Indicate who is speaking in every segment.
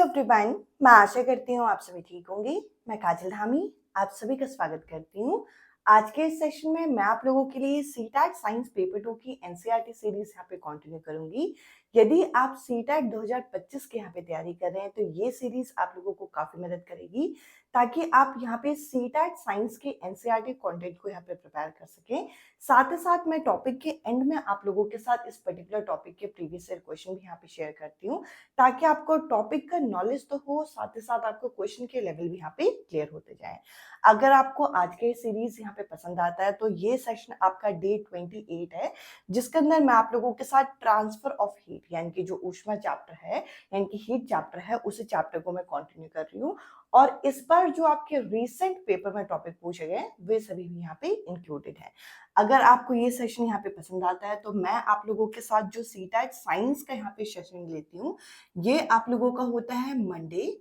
Speaker 1: Everyone, मैं आशा करती हूँ आप सभी ठीक होंगे। मैं काजल धामी आप सभी का स्वागत करती हूँ। आज के इस सेशन में मैं आप लोगों के लिए सीटैट साइंस पेपर 2 की एनसीईआरटी सीरीज यहाँ पे कंटिन्यू करूंगी। यदि आप सीटैट 2025 के यहाँ पे तैयारी कर रहे हैं तो ये सीरीज आप लोगों को काफी मदद करेगी ताकि आप यहाँ पे सीटैट साइंस के एनसीईआरटी कंटेंट को यहाँ पे प्रिपेयर कर सकें। साथ ही साथ मैं टॉपिक के एंड में आप लोगों के साथ इस पर्टिकुलर टॉपिक के प्रीवियस ईयर क्वेश्चन भी यहाँ पे शेयर करती हूँ ताकि आपको टॉपिक का नॉलेज तो हो, साथ ही साथ आपको क्वेश्चन के लेवल भी यहाँ पे क्लियर होते जाए। अगर आपको आज के सीरीज यहाँ पे पसंद आता है तो ये सेशन आपका डे 28 है, जिसके अंदर मैं आप लोगों के साथ ट्रांसफर ऑफ हीट यानी कि जो ऊष्मा चैप्टर है यानी कि हीट चैप्टर है उसी चैप्टर को मैं कंटिन्यू कर रही हूँ। और इस बार जो आपके रिसेंट पेपर में टॉपिक पूछे गए वे सभी भी यहाँ पे इंक्लूडेड है। अगर आपको ये सेशन यहाँ पे पसंद आता है तो मैं आप लोगों के साथ जो सीटैट साइंस का यहाँ पे सेशन लेती हूँ ये आप लोगों का होता है मंडे,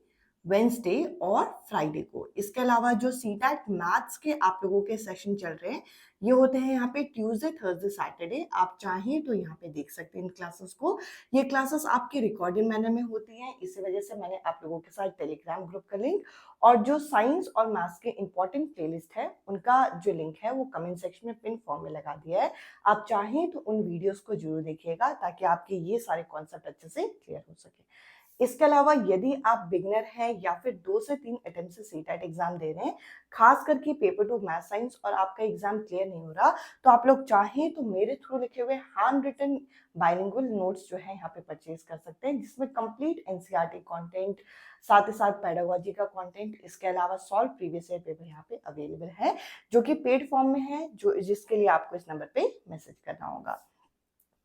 Speaker 1: वेंसडे और फ्राइडे को। इसके अलावा जो सीटैट मैथ्स के आप लोगों के सेशन चल रहे हैं ये होते हैं यहाँ पे ट्यूसडे, थर्सडे, सैटरडे। आप चाहें तो यहाँ पे देख सकते हैं इन क्लासेस को। ये क्लासेस आपके रिकॉर्डेड मैनर में होती हैं, इसी वजह से मैंने आप लोगों के साथ टेलीग्राम ग्रुप का लिंक और जो साइंस और मैथ्स के इंपॉर्टेंट प्लेलिस्ट है उनका जो लिंक है वो कमेंट सेक्शन में पिन फॉर्म में लगा दिया है। आप चाहें तो उन वीडियोस को जरूर देखिएगा ताकि आपके ये सारे कॉन्सेप्ट अच्छे से क्लियर हो सके। इसके अलावा यदि आप बिगनर हैं या फिर 2 से 3 अटेम्प्ट से सीटैट एग्जाम दे रहे हैं, खास करके पेपर 2 मैथ साइंस और आपका एग्जाम क्लियर नहीं हो रहा तो आप लोग चाहें तो मेरे थ्रू लिखे हुए हैंड रिटन बाइलिंगुअल नोट्स जो है यहाँ पे परचेज कर सकते हैं, जिसमें कंप्लीट एनसीईआरटी कंटेंट साथ ही साथ पेडागोजी का कंटेंट, इसके अलावा सॉल्व प्रीवियस ईयर पेपर यहाँ पे अवेलेबल है जो कि पेड फॉर्म में है, जो जिसके लिए आपको इस नंबर पे मैसेज करना होगा।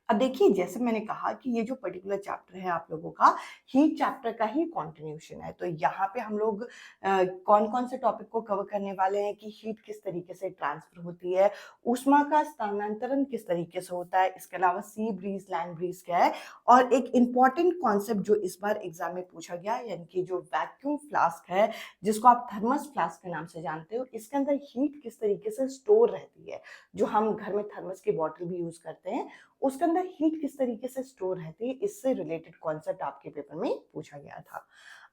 Speaker 1: अब देखिए जैसे मैंने कहा कि ये जो पर्टिकुलर चैप्टर है आप लोगों का हीट चैप्टर का ही कंटिन्यूशन है, तो यहाँ पे हम लोग कौन कौन से टॉपिक को कवर करने वाले हैं कि हीट किस तरीके से ट्रांसफर होती है, ऊष्मा का स्थानांतरण किस तरीके से होता है, इसके अलावा सी ब्रीज, लैंड ब्रीज क्या है, और एक इम्पॉर्टेंट कॉन्सेप्ट जो इस बार एग्जाम में पूछा गया यानी कि जो वैक्यूम फ्लास्क है जिसको आप थर्मस फ्लास्क के नाम से जानते हो, इसके अंदर हीट किस तरीके से स्टोर रहती है। जो हम घर में थर्मस की बॉटल भी यूज करते हैं उसके अंदर हीट किस तरीके से स्टोर रहती है, इससे रिलेटेड कॉन्सेप्ट आपके पेपर में पूछा गया था।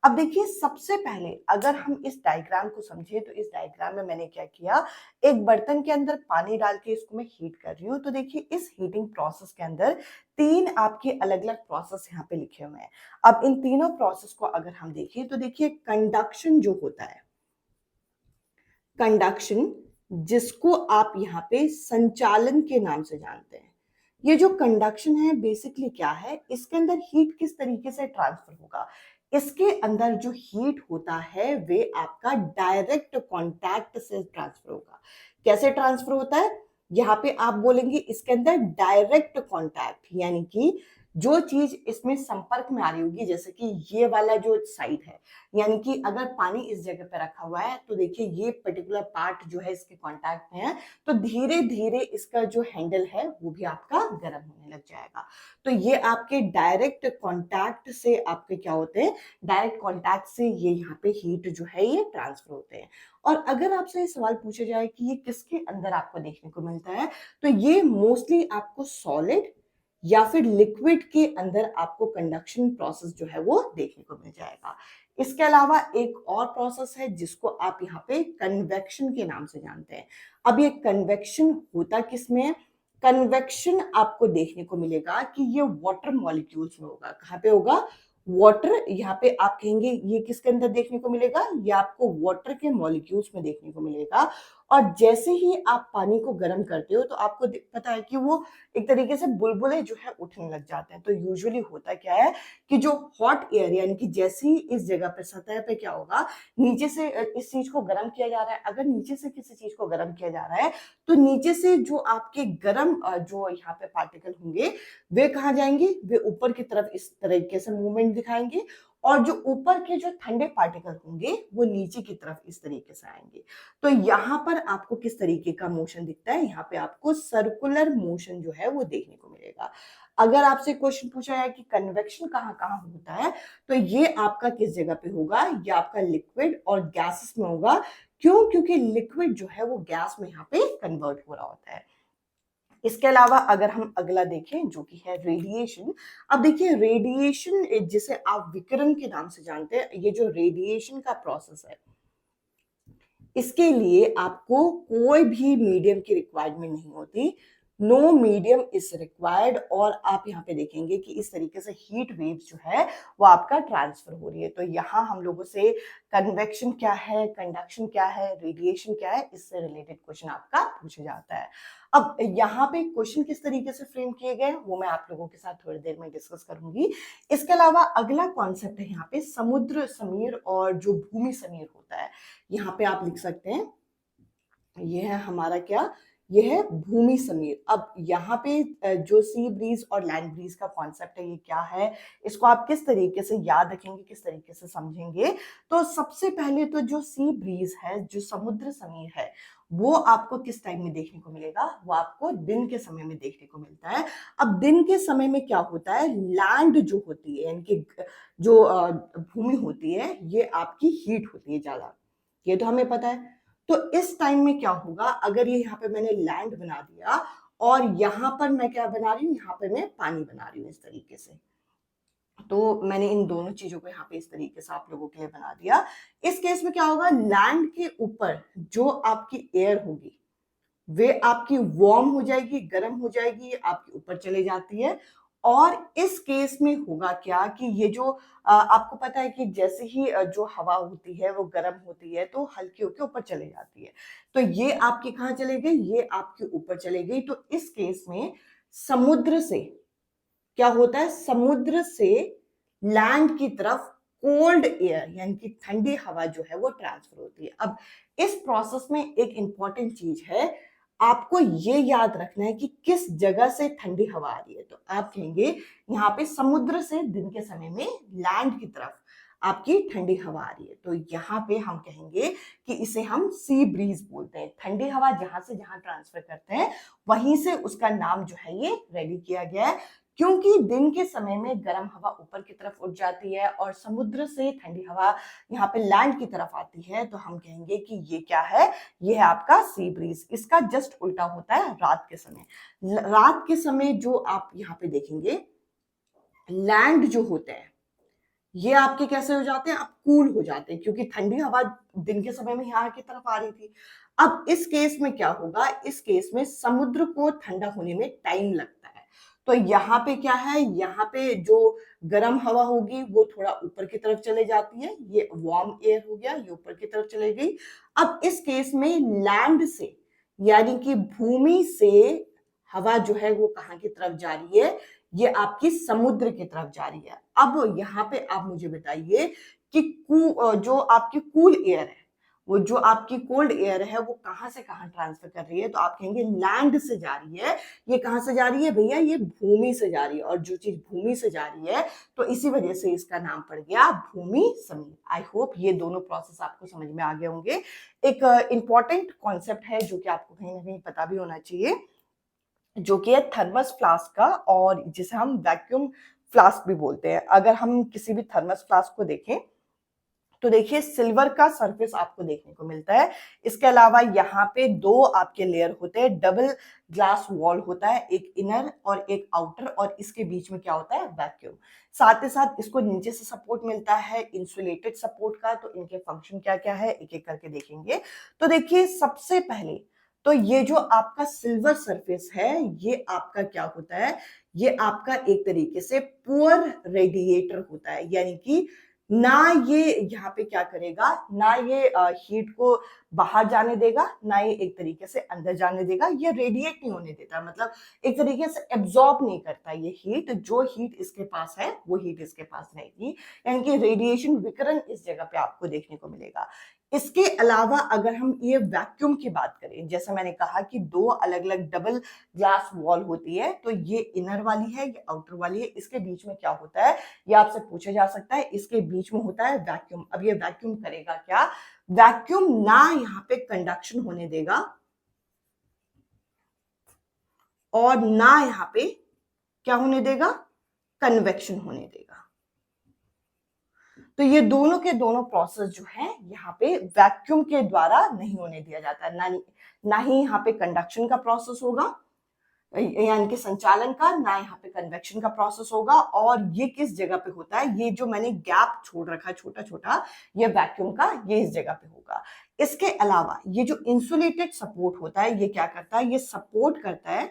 Speaker 1: अब देखिए सबसे पहले अगर हम इस डायग्राम को समझे तो इस डायग्राम में मैंने क्या किया, एक बर्तन के अंदर पानी डाल के इसको मैं हीट कर रही हूँ। तो देखिए इस हीटिंग प्रोसेस के अंदर 3 आपके अलग अलग प्रोसेस यहाँ पे लिखे हुए हैं। अब इन तीनों प्रोसेस को अगर हम देखें तो देखिए कंडक्शन जो होता है, कंडक्शन जिसको आप यहाँ पे संचालन के नाम से जानते हैं, ये जो कंडक्शन है बेसिकली क्या है, इसके अंदर हीट किस तरीके से ट्रांसफर होगा। इसके अंदर जो हीट होता है वे आपका डायरेक्ट कांटेक्ट से ट्रांसफर होगा। कैसे ट्रांसफर होता है, यहाँ पे आप बोलेंगे इसके अंदर डायरेक्ट कांटेक्ट यानी कि जो चीज इसमें संपर्क में आ रही होगी, जैसे कि ये वाला जो साइड है यानी कि अगर पानी इस जगह पे रखा हुआ है तो देखिए ये पर्टिकुलर पार्ट जो है इसके कांटेक्ट में है तो धीरे धीरे इसका जो हैंडल है वो भी आपका गर्म होने लग जाएगा। तो ये आपके डायरेक्ट कांटेक्ट से आपके क्या होते हैं, डायरेक्ट कांटेक्ट से ये यहाँ पे हीट जो है ये ट्रांसफर होते हैं। और अगर आपसे सवाल पूछा जाए कि ये किसके अंदर आपको देखने को मिलता है तो ये मोस्टली आपको सॉलिड या फिर लिक्विड के अंदर आपको कंडक्शन प्रोसेस जो है वो देखने को मिल जाएगा। इसके अलावा एक और प्रोसेस है जिसको आप यहाँ पे कन्वेक्शन के नाम से जानते हैं। अब ये कन्वेक्शन होता किसमें है, कन्वेक्शन आपको देखने को मिलेगा कि ये वाटर मॉलिक्यूल्स में होगा। कहाँ पे होगा, वाटर, यहाँ पे आप कहेंगे ये किसके अंदर देखने को मिलेगा, ये आपको वाटर के मॉलिक्यूल्स में देखने को मिलेगा। और जैसे ही आप पानी को गर्म करते हो तो आपको पता है कि वो एक तरीके से बुलबुले जो है उठने लग जाते हैं। तो यूजुअली होता क्या है कि जो हॉट एयर यानी कि जैसे ही इस जगह पे सतह पे क्या होगा, नीचे से इस चीज को गर्म किया जा रहा है, अगर नीचे से किसी चीज को गर्म किया जा रहा है तो नीचे से जो आपके गर्म जो यहाँ पे पार्टिकल होंगे वे कहाँ जाएंगे, वे ऊपर की तरफ इस तरीके से मूवमेंट दिखाएंगे और जो ऊपर के जो ठंडे पार्टिकल होंगे वो नीचे की तरफ इस तरीके से आएंगे। तो यहाँ पर आपको किस तरीके का मोशन दिखता है, यहाँ पे आपको सर्कुलर मोशन जो है वो देखने को मिलेगा। अगर आपसे क्वेश्चन पूछा है कि कन्वेक्शन कहाँ कहाँ होता है तो ये आपका किस जगह पे होगा, ये आपका लिक्विड और गैसेस में होगा। क्यों, क्योंकि लिक्विड जो है वो गैस में यहाँ पे कन्वर्ट हो रहा होता है। इसके अलावा अगर हम अगला देखें जो कि है रेडिएशन। अब देखिए रेडिएशन जिसे आप विकिरण के नाम से जानते हैं, ये जो रेडिएशन का प्रोसेस है इसके लिए आपको कोई भी मीडियम की रिक्वायरमेंट नहीं होती। No medium is required. और आप यहाँ पे देखेंगे कि इस तरीके से हीट वेव जो है वो आपका ट्रांसफर हो रही है। तो यहाँ हम लोगों से कन्वेक्शन क्या है, कंडक्शन क्या है, रेडिएशन क्या है, इससे रिलेटेड क्वेश्चन आपका पूछा जाता है। अब यहाँ पे क्वेश्चन किस तरीके से फ्रेम किए गए वो मैं आप लोगों के साथ थोड़ी देर में डिस्कस करूंगी। इसके अलावा अगला कॉन्सेप्ट है यहाँ पे समुद्र समीर और जो भूमि समीर होता है। यहाँ पे आप लिख सकते हैं ये है हमारा क्या, ये है भूमि समीर। अब यहाँ पे जो सी ब्रीज और लैंड ब्रीज का कॉन्सेप्ट है ये क्या है, इसको आप किस तरीके से याद रखेंगे, किस तरीके से समझेंगे। तो सबसे पहले तो जो सी ब्रीज है, जो समुद्र समीर है, वो आपको किस टाइम में देखने को मिलेगा, वो आपको दिन के समय में देखने को मिलता है। अब दिन के समय में क्या होता है, लैंड जो होती है यानी कि जो भूमि होती है ये आपकी हीट होती है ज्यादा, ये तो हमें पता है। तो इस टाइम में क्या होगा, अगर ये यहाँ पे मैंने लैंड बना दिया और यहाँ पर मैं क्या बना रही हूँ, यहाँ पे मैं पानी बना रही हूँ इस तरीके से। तो मैंने इन दोनों चीजों को यहाँ पे इस तरीके से आप लोगों के लिए बना दिया। इस केस में क्या होगा, लैंड के ऊपर जो आपकी एयर होगी वे आपकी वार्म हो जाएगी, गर्म हो जाएगी, आपके ऊपर चले जाती है। और इस केस में होगा क्या कि ये जो आपको पता है कि जैसे ही जो हवा होती है वो गर्म होती है तो हल्की होकर ऊपर चले जाती है। तो ये आपकी कहाँ चले गई, ये आपके ऊपर चले गई। तो इस केस में समुद्र से क्या होता है, समुद्र से लैंड की तरफ कोल्ड एयर यानी कि ठंडी हवा जो है वो ट्रांसफर होती है। अब इस प्रोसेस में एक इंपॉर्टेंट चीज है, आपको ये याद रखना है कि किस जगह से ठंडी हवा आ रही है। तो आप कहेंगे यहाँ पे समुद्र से दिन के समय में लैंड की तरफ आपकी ठंडी हवा आ रही है। तो यहाँ पे हम कहेंगे कि इसे हम सी ब्रीज बोलते हैं। ठंडी हवा जहां से जहां ट्रांसफर करते हैं वहीं से उसका नाम जो है ये रेडी किया गया है। क्योंकि दिन के समय में गर्म हवा ऊपर की तरफ उठ जाती है और समुद्र से ठंडी हवा यहाँ पे लैंड की तरफ आती है, तो हम कहेंगे कि ये क्या है, ये है आपका सी ब्रीज। इसका जस्ट उल्टा होता है रात के समय। रात के समय जो आप यहाँ पे देखेंगे लैंड जो होते हैं ये आपके कैसे हो जाते हैं, आप कूल हो जाते हैं, क्योंकि ठंडी हवा दिन के समय में यहाँ की तरफ आ रही थी। अब इस केस में क्या होगा, इस केस में समुद्र को ठंडा होने में टाइम लगता है। तो यहाँ पे क्या है, यहाँ पे जो गर्म हवा होगी वो थोड़ा ऊपर की तरफ चले जाती है, ये वार्म एयर हो गया, ये ऊपर की तरफ चले गई। अब इस केस में लैंड से यानी कि भूमि से हवा जो है वो कहाँ की तरफ जा रही है, ये आपकी समुद्र की तरफ जा रही है। अब यहाँ पे आप मुझे बताइए कि जो आपकी कूल एयर है, वो जो आपकी कोल्ड एयर है वो कहाँ से कहाँ ट्रांसफर कर रही है, तो आप कहेंगे लैंड से जा रही है। ये कहाँ से जा रही है भैया, ये भूमि से जा रही है। और जो चीज भूमि से जा रही है तो इसी वजह से इसका नाम पड़ गया भूमि समीर। आई होप ये दोनों प्रोसेस आपको समझ में आ गए होंगे। एक इंपॉर्टेंट कॉन्सेप्ट है जो कि आपको कहीं ना कहीं पता भी होना चाहिए, जो कि है थर्मस फ्लास्क का, और जिसे हम वैक्यूम फ्लास्क भी बोलते हैं। अगर हम किसी भी थर्मस फ्लास्क को देखें तो देखिए सिल्वर का सरफेस आपको देखने को मिलता है। इसके अलावा यहाँ पे दो आपके लेयर होते हैं, डबल ग्लास वॉल होता है, एक इनर और एक आउटर, और इसके बीच में क्या होता है, वैक्यूम। साथ ही साथ इसको नीचे से सपोर्ट मिलता है इंसुलेटेड सपोर्ट का। तो इनके फंक्शन क्या क्या है एक एक करके देखेंगे। तो देखिए सबसे पहले तो ये जो आपका सिल्वर सरफेस है ये आपका क्या होता है, ये आपका एक तरीके से पुअर रेडिएटर होता है। यानी कि ना ये यहाँ पे क्या करेगा, ना ये हीट को बाहर जाने देगा, ना ये एक तरीके से अंदर जाने देगा। ये रेडिएट नहीं होने देता, मतलब एक तरीके से एब्जॉर्ब नहीं करता ये हीट। जो हीट इसके पास है वो हीट इसके पास रहेगी, यानी कि रेडिएशन विकिरण इस जगह पे आपको देखने को मिलेगा। इसके अलावा अगर हम ये वैक्यूम की बात करें, जैसे मैंने कहा कि दो अलग अलग डबल ग्लास वॉल होती है, तो ये इनर वाली है, ये आउटर वाली है। इसके बीच में क्या होता है ये आपसे पूछा जा सकता है। इसके बीच में होता है वैक्यूम। अब ये वैक्यूम करेगा क्या, वैक्यूम ना यहाँ पे कंडक्शन होने देगा और ना यहाँ पे क्या होने देगा, कन्वेक्शन होने देगा। तो ये दोनों के दोनों प्रोसेस जो है यहाँ पे वैक्यूम के द्वारा नहीं होने दिया जाता, ना ही यहाँ पे कंडक्शन का प्रोसेस होगा, यानी कि संचालन का, ना यहाँ पे कन्वेक्शन का प्रोसेस होगा। और ये किस जगह पे होता है, ये जो मैंने गैप छोड़ रखा है छोटा छोटा, ये वैक्यूम का, ये इस जगह पे होगा। इसके अलावा ये जो इंसुलेटेड सपोर्ट होता है, ये क्या करता है, ये सपोर्ट करता है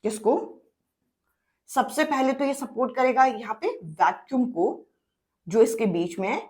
Speaker 1: किसको, सबसे पहले तो ये सपोर्ट करेगा यहाँ पे वैक्यूम को जो इसके बीच में है,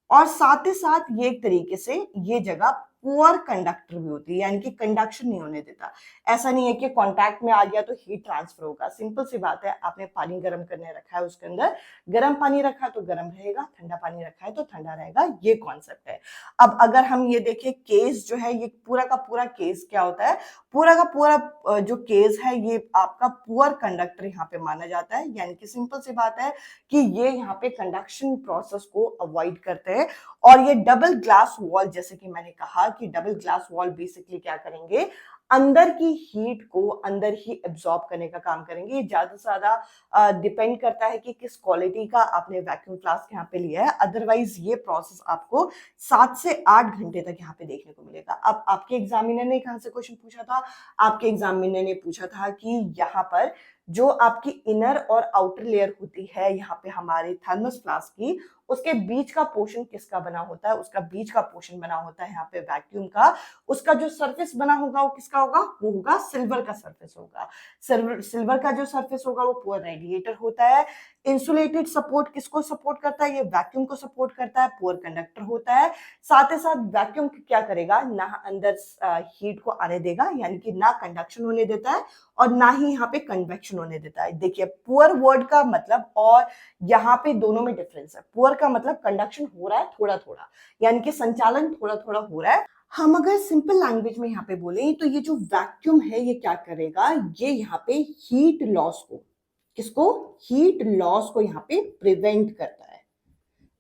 Speaker 1: और साथ ही साथ ये एक तरीके से ये जगह पुअर कंडक्टर भी होती है, यानी कि कंडक्शन नहीं होने देता। ऐसा नहीं है कि कांटेक्ट में आ गया तो हीट ट्रांसफर होगा। सिंपल सी बात है, आपने पानी गर्म करने रखा है, उसके अंदर गर्म पानी रखा है तो गर्म रहेगा, ठंडा पानी रखा है तो ठंडा रहेगा, ये कॉन्सेप्ट है। अब अगर हम ये देखें केस जो है, ये पूरा का पूरा केस क्या होता है, पूरा का पूरा जो केस है ये आपका पुअर कंडक्टर यहाँ पे माना जाता है। यानी कि सिंपल सी बात है कि ये यहाँ पे कंडक्शन प्रोसेस को अवॉइड करते हैं। और ये डबल ग्लास वॉल, जैसे कि मैंने कहा कि डबल ग्लास वॉल बेसिकली क्या करेंगे, अंदर की हीट को अंदर ही एब्जॉर्ब करने का काम करेंगे। ये ज्यादा से ज्यादा डिपेंड करता है कि किस क्वालिटी का आपने वैक्यूम फ्लास्क यहाँ पे लिया है। अदरवाइज ये प्रोसेस आपको 7 से 8 घंटे तक यहाँ पे देखने को मिलेगा। अब आपके एग्जामिनर ने कहाँ से क्वेश्चन पूछा था, आपके एग्जामिनर ने पूछा था कि यहाँ पर जो आपकी इनर और आउटर लेयर होती है यहाँ पे हमारे थर्मस फ्लास्क की, उसके बीच का पोर्शन किसका बना होता है, उसका बीच का पोर्शन बना होता है यहाँ पे वैक्यूम का। उसका जो सरफेस बना होगा वो किसका होगा, वो होगा सिल्वर का सरफेस होगा। सिल्वर का जो सरफेस होगा वो पुअर रेडिएटर होता है। इंसुलेटेड सपोर्ट किसको सपोर्ट करता है, ये वैक्यूम को सपोर्ट करता है, पुअर कंडक्टर होता है। साथ ही साथ वैक्यूम क्या करेगा, ना अंदर हीट को आने देगा, यानी कि ना कंडक्शन होने देता है और ना ही यहाँ पे कन्वेक्शन होने देता है। देखिए पुअर वर्ड का मतलब और यहाँ पे दोनों में डिफरेंस है। पुअर का मतलब कंडक्शन हो रहा है थोड़ा थोड़ा, यानी कि संचालन थोड़ा थोड़ा हो रहा है। हम अगर सिंपल लैंग्वेज में यहाँ पे बोले तो ये जो वैक्यूम है ये क्या करेगा, ये यहाँ पे हीट लॉस को, किसको, हीट लॉस को यहाँ पे प्रिवेंट करता है।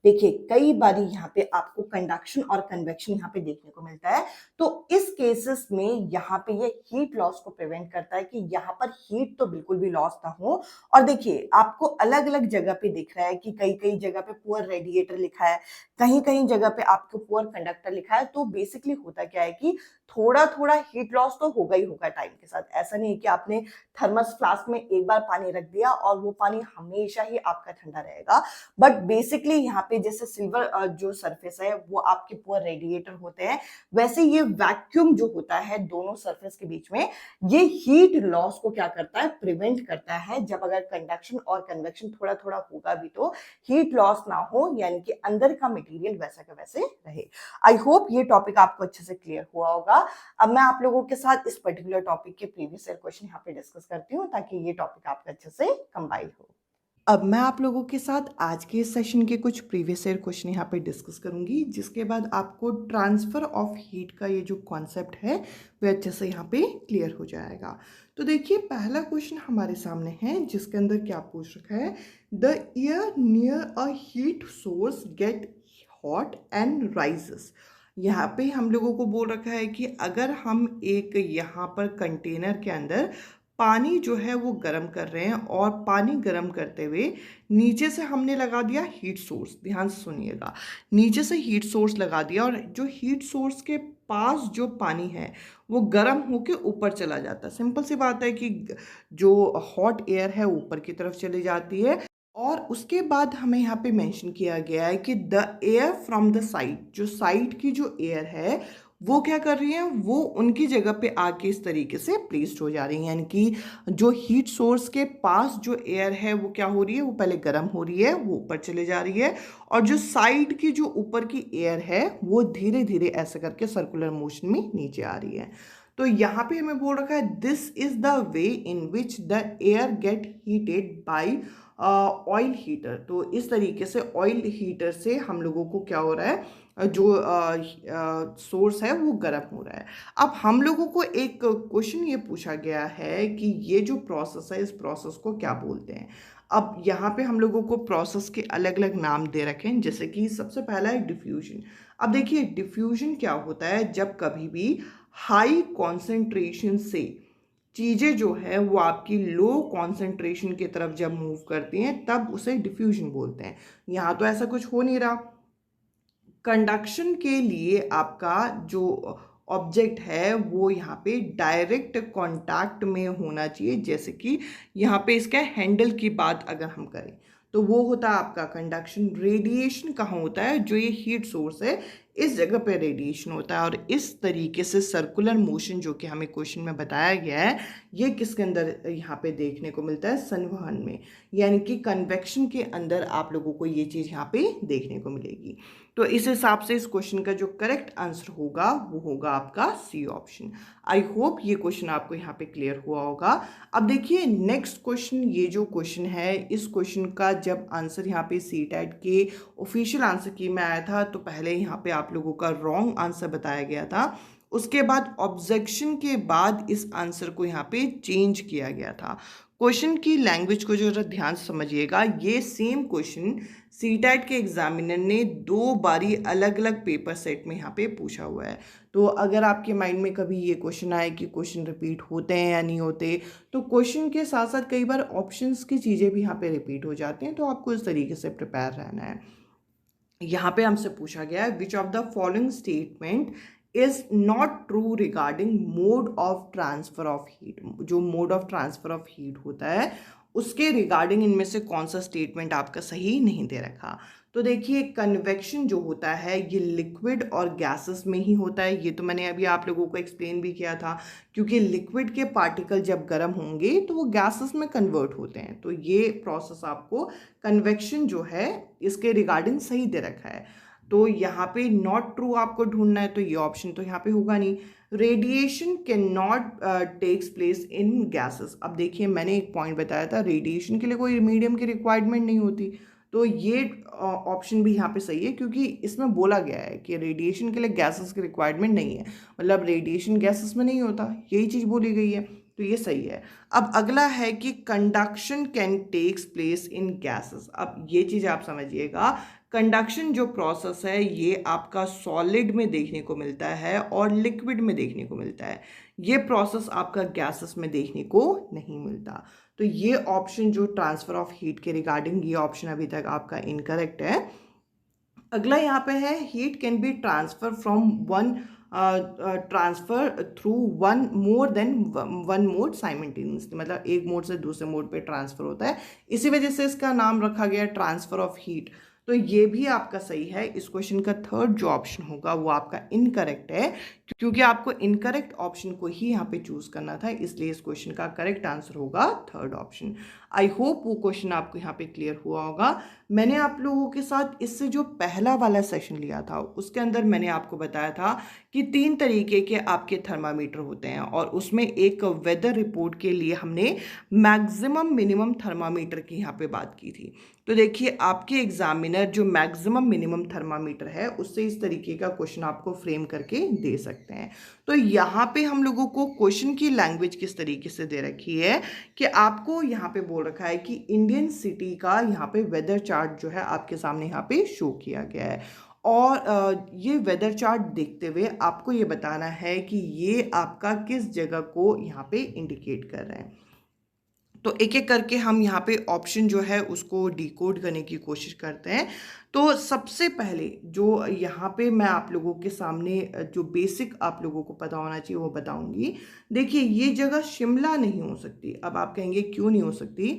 Speaker 1: देखिए कई बार यहाँ पे आपको कंडक्शन और कन्वेक्शन यहाँ पे देखने को मिलता है। तो इस केसेस में यहाँ पे ये हीट लॉस को प्रिवेंट करता है कि यहाँ पर हीट तो बिल्कुल भी लॉस ना हो। और देखिए आपको अलग अलग जगह पे दिख रहा है कि कई कई जगह पे पुअर रेडिएटर लिखा है, कहीं कहीं जगह पे आपको पुअर कंडक्टर लिखा है। तो बेसिकली होता क्या है कि थोड़ा थोड़ा हीट लॉस तो होगा ही होगा टाइम के साथ। ऐसा नहीं है कि आपने थर्मस फ्लास्क में एक बार पानी रख दिया और वो पानी हमेशा ही आपका ठंडा रहेगा। बट बेसिकली यहाँ पे जैसे सिल्वर जो सरफेस है वो आपके पुअर रेडिएटर होते हैं, वैसे ये वैक्यूम जो होता है दोनों सरफेस के बीच में, ये हीट लॉस को क्या करता है, प्रिवेंट करता है। जब अगर कंडक्शन और कन्वेक्शन थोड़ा थोड़ा होगा भी तो हीट लॉस ना हो, यानी कि अंदर का मटेरियल वैसा का वैसे रहे। आई होप ये टॉपिक आपको अच्छे से क्लियर हुआ होगा। अब मैं आप लोगों के साथ इस पर्टिकुलर टॉपिक के प्रीवियस ईयर क्वेश्चन यहाँ पे डिस्कस करती हूँ ताकि ये टॉपिक आपका अच्छे से कंबाइन हो। अब मैं आप लोगों के साथ आज के इस सेशन के कुछ प्रीवियस ईयर क्वेश्चन यहाँ पे डिस्कस करूंगी, जिसके बाद आपको ट्रांसफर ऑफ हीट का ये जो कॉन्सेप्ट है वो अच्छे से यहाँ पे क्लियर हो जाएगा। तो देखिए पहला क्वेश्चन हमारे सामने है, जिसके अंदर क्या पूछ रखा है, the air near a heat source get hot and rises. यहाँ पे हम लोगों को बोल रखा है कि अगर हम एक यहाँ पर कंटेनर के अंदर पानी जो है वो गर्म कर रहे हैं और पानी गर्म करते हुए नीचे से हमने लगा दिया हीट सोर्स, ध्यान से सुनिएगा, नीचे से हीट सोर्स लगा दिया और जो हीट सोर्स के पास जो पानी है वो गर्म होके ऊपर चला जाता है। सिंपल सी बात है कि जो हॉट एयर है ऊपर की तरफ चली जाती है। और उसके बाद हमें यहाँ पे मेंशन किया गया है कि the air from the side, जो साइड की जो एयर है वो क्या कर रही है, वो उनकी जगह पे आके इस तरीके से प्लेस्ड हो जा रही है। यानी कि जो हीट सोर्स के पास जो एयर है वो क्या हो रही है, वो पहले गर्म हो रही है, वो ऊपर चले जा रही है, और जो साइड की जो ऊपर की एयर है वो धीरे धीरे ऐसे करके सर्कुलर मोशन में नीचे आ रही है। तो यहाँ पे हमें बोल रखा है this is the way in which the air gate heated by oil heater. तो इस तरीके से ऑयल हीटर से हम लोगों को क्या हो रहा है, जो सोर्स है वो गर्म हो रहा है। अब हम लोगों को एक क्वेश्चन ये पूछा गया है कि ये जो प्रोसेस है इस प्रोसेस को क्या बोलते हैं। अब यहाँ पे हम लोगों को प्रोसेस के अलग अलग नाम दे रखे हैं, जैसे कि सबसे पहला है डिफ्यूजन। अब देखिए डिफ्यूजन क्या होता है, जब कभी भी हाई कॉन्सेंट्रेशन से चीज़ें जो है वो आपकी लो कॉन्सेंट्रेशन की तरफ जब मूव करती हैं तब उसे डिफ्यूजन बोलते हैं। यहाँ तो ऐसा कुछ हो नहीं रहा। कंडक्शन के लिए आपका जो
Speaker 2: ऑब्जेक्ट है वो यहाँ पे डायरेक्ट कांटेक्ट में होना चाहिए। जैसे कि यहाँ पे इसका हैंडल की बात अगर हम करें तो वो होता है आपका कंडक्शन। रेडिएशन कहाँ होता है, जो ये हीट सोर्स है इस जगह पे रेडिएशन होता है। और इस तरीके से सर्कुलर मोशन जो कि हमें क्वेश्चन में बताया गया है, ये किसके अंदर यहाँ पे देखने को मिलता है, संवहन में, यानी कि कन्वेक्शन के अंदर आप लोगों को ये चीज़ यहाँ पे देखने को मिलेगी। तो इस हिसाब से इस क्वेश्चन का जो करेक्ट आंसर होगा वो होगा आपका सी ऑप्शन। आई होप ये क्वेश्चन आपको यहाँ पे क्लियर हुआ होगा। अब देखिए नेक्स्ट क्वेश्चन, ये जो क्वेश्चन है इस क्वेश्चन का जब आंसर यहाँ पे सीटेट के ऑफिशियल आंसर की में आया था तो पहले यहाँ पे आप लोगों का रॉन्ग आंसर बताया गया था। उसके बाद ऑब्जेक्शन के बाद इस आंसर को यहाँ पे चेंज किया गया था। क्वेश्चन की लैंग्वेज को जो ध्यान से समझिएगा, ये सेम क्वेश्चन सीटेट के एग्जामिनर ने 2 बारी अलग अलग पेपर सेट में यहाँ पे पूछा हुआ है। तो अगर आपके माइंड में कभी ये क्वेश्चन आए कि क्वेश्चन रिपीट होते हैं या नहीं होते, तो क्वेश्चन के साथ साथ कई बार ऑप्शंस की चीज़ें भी यहाँ पे रिपीट हो जाती हैं, तो आपको इस तरीके से प्रिपेयर रहना है। यहाँ पे हमसे पूछा गया है which of the following statement is not true regarding mode of transfer of heat. जो mode of transfer of heat होता है उसके रिगार्डिंग इनमें से कौन सा स्टेटमेंट आपका सही नहीं दे रखा। तो देखिए कन्वेक्शन जो होता है ये लिक्विड और गैसेस में ही होता है। ये तो मैंने अभी आप लोगों को एक्सप्लेन भी किया था, क्योंकि लिक्विड के पार्टिकल जब गर्म होंगे तो वो गैसेस में कन्वर्ट होते हैं। तो ये प्रोसेस आपको कन्वेक्शन जो है इसके रिगार्डिंग सही दे रखा है। तो यहाँ पे नॉट ट्रू आपको ढूंढना है, तो ये ऑप्शन तो यहाँ पे होगा नहीं। Radiation can not takes place in gases. अब देखिए मैंने एक पॉइंट बताया था, रेडिएशन के लिए कोई मीडियम की रिक्वायरमेंट नहीं होती। तो ये ऑप्शन भी यहाँ पे सही है, क्योंकि इसमें बोला गया है कि रेडिएशन के लिए गैसेस की रिक्वायरमेंट नहीं है, मतलब रेडिएशन गैसेस में नहीं होता, यही चीज़ बोली गई है, तो ये सही है। अब अगला है कि conduction can takes place in gases. अब ये चीज़ आप समझिएगा, कंडक्शन जो प्रोसेस है ये आपका सॉलिड में देखने को मिलता है और लिक्विड में देखने को मिलता है। ये प्रोसेस आपका गैसेस में देखने को नहीं मिलता। तो ये ऑप्शन जो ट्रांसफर ऑफ हीट के रिगार्डिंग, ये ऑप्शन अभी तक आपका इनकरेक्ट है। अगला यहाँ पे है heat can be transfer from one transfer through one more than one mod simultaneously, मतलब एक मोड से दूसरे मोड पे ट्रांसफर होता है, इसी वजह से इसका नाम रखा गया ट्रांसफर ऑफ हीट। तो ये भी आपका सही है। इस क्वेश्चन का थर्ड जो ऑप्शन होगा वो आपका इनकरेक्ट है, क्योंकि आपको इनकरेक्ट ऑप्शन को ही यहाँ पे चूज करना था, इसलिए इस क्वेश्चन का करेक्ट आंसर होगा थर्ड ऑप्शन। आई होप वो क्वेश्चन आपको यहाँ पे क्लियर हुआ होगा। मैंने आप लोगों के साथ इससे जो पहला वाला सेशन लिया था उसके अंदर मैंने आपको बताया था कि 3 तरीके के आपके थर्मामीटर होते हैं, और उसमें एक वेदर रिपोर्ट के लिए हमने मैक्सिमम मिनिमम थर्मामीटर की यहाँ पे बात की थी। तो देखिए आपके एग्जामिनर जो मैक्सिमम मिनिमम थर्मामीटर है उससे इस तरीके का क्वेश्चन आपको फ्रेम करके दे सकते हैं। तो यहाँ पे हम लोगों को क्वेश्चन की लैंग्वेज किस तरीके से दे रखी है कि आपको यहाँ पे बोल रखा है कि इंडियन सिटी का यहाँ पे वेदर चार्ट जो है आपके सामने यहाँ पे शो किया गया है, और ये वेदर चार्ट देखते हुए आपको ये बताना है कि ये आपका किस जगह को यहाँ पे इंडिकेट कर रहे हैं। तो एक एक करके हम यहाँ पे ऑप्शन जो है उसको डिकोड करने की कोशिश करते हैं। तो सबसे पहले जो यहाँ पे मैं आप लोगों के सामने जो बेसिक आप लोगों को पता होना चाहिए वो बताऊंगी। देखिए ये जगह शिमला नहीं हो सकती। अब आप कहेंगे क्यों नहीं हो सकती,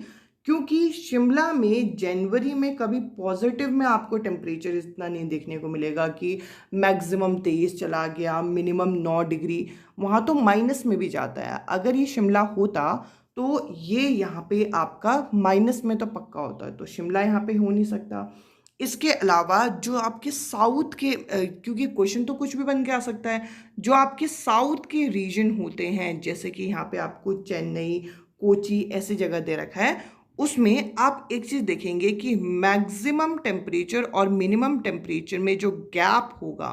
Speaker 2: क्योंकि शिमला में जनवरी में कभी पॉजिटिव में आपको टेम्परेचर इतना नहीं देखने को मिलेगा कि मैक्सिमम 23 चला गया, मिनिमम 9 डिग्री, वहाँ तो माइनस में भी जाता है। अगर ये शिमला होता तो ये यहाँ पे आपका माइनस में तो पक्का होता है, तो शिमला यहाँ पे हो नहीं सकता। इसके अलावा जो आपके साउथ के क्योंकि क्वेश्चन तो कुछ भी बन के आ सकता है, जो आपके साउथ के रीजन होते हैं जैसे कि यहाँ पे आपको चेन्नई, कोची ऐसी जगह दे रखा है, उसमें आप एक चीज़ देखेंगे कि मैक्सिमम टेम्परेचर और मिनिमम टेम्परेचर में जो गैप होगा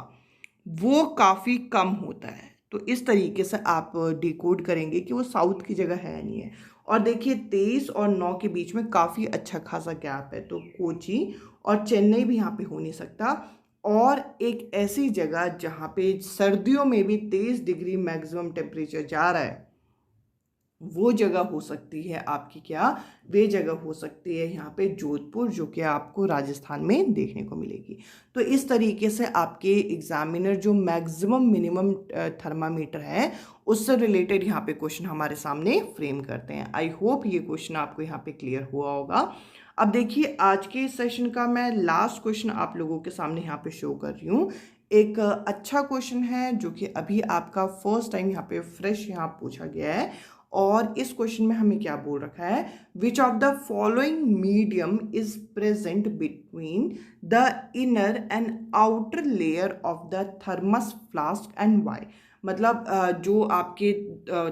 Speaker 2: वो काफ़ी कम होता है। तो इस तरीके से आप डिकोड करेंगे कि वो साउथ की जगह है नहीं है। और देखिए 23 और 9 के बीच में काफ़ी अच्छा खासा गैप है, तो कोची और चेन्नई भी यहाँ पे हो नहीं सकता। और एक ऐसी जगह जहाँ पे सर्दियों में भी 23 डिग्री मैक्सिमम टेम्परेचर जा रहा है वो जगह हो सकती है आपकी क्या, वे जगह हो सकती है यहाँ पे जोधपुर, जो कि आपको राजस्थान में देखने को मिलेगी। तो इस तरीके से आपके एग्जामिनर जो मैक्सिमम मिनिमम थर्मामीटर है उससे रिलेटेड यहाँ पे क्वेश्चन हमारे सामने फ्रेम करते हैं। आई होप ये क्वेश्चन आपको यहाँ पे क्लियर हुआ होगा। अब देखिए आज के सेशन का मैं लास्ट क्वेश्चन आप लोगों के सामने यहाँ पे शो कर रही हूँ। एक अच्छा क्वेश्चन है जो कि अभी आपका फर्स्ट टाइम यहाँ पे फ्रेश यहाँ पूछा गया है, और इस क्वेश्चन में हमें क्या बोल रखा है, which of the following medium is present between the inner and outer layer of the thermos flask and why. मतलब जो आपके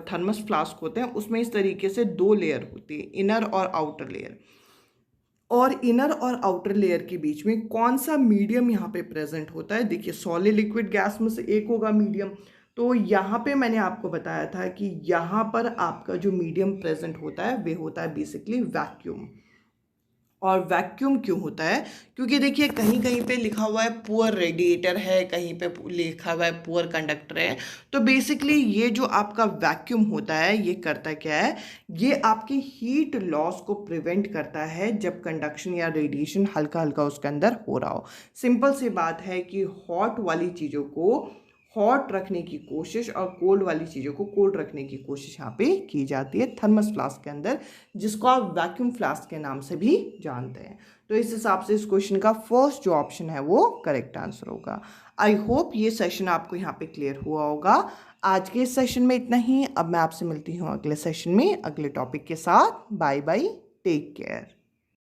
Speaker 2: थर्मस फ्लास्क होते हैं उसमें इस तरीके से दो लेयर होती है, इनर और आउटर लेयर, और इनर और आउटर लेयर के बीच में कौन सा मीडियम यहाँ पे प्रेजेंट होता है। देखिए सॉलिड लिक्विड गैस में से एक होगा मीडियम, तो यहाँ पे मैंने आपको बताया था कि यहाँ पर आपका जो मीडियम प्रेजेंट होता है वे होता है बेसिकली वैक्यूम। और वैक्यूम क्यों होता है, क्योंकि देखिए कहीं कहीं पे लिखा हुआ है पुअर रेडिएटर है, कहीं पे लिखा हुआ है पुअर कंडक्टर है। तो बेसिकली ये जो आपका वैक्यूम होता है ये करता क्या है, ये आपकी हीट लॉस को प्रिवेंट करता है जब कंडक्शन या रेडिएशन हल्का हल्का उसके अंदर हो रहा हो। सिंपल सी बात है कि हॉट वाली चीज़ों को हॉट रखने की कोशिश और कोल्ड वाली चीज़ों को कोल्ड रखने की कोशिश यहाँ पे की जाती है थर्मस फ्लास्क के अंदर, जिसको आप वैक्यूम फ्लास्क के नाम से भी जानते हैं। तो इस हिसाब से इस क्वेश्चन का फर्स्ट जो ऑप्शन है वो करेक्ट आंसर होगा। आई होप ये सेशन आपको यहाँ पे क्लियर हुआ होगा। आज के इस सेशन में इतना ही। अब मैं आपसे मिलती हूँ अगले सेशन में अगले टॉपिक के साथ। Bye bye, take care.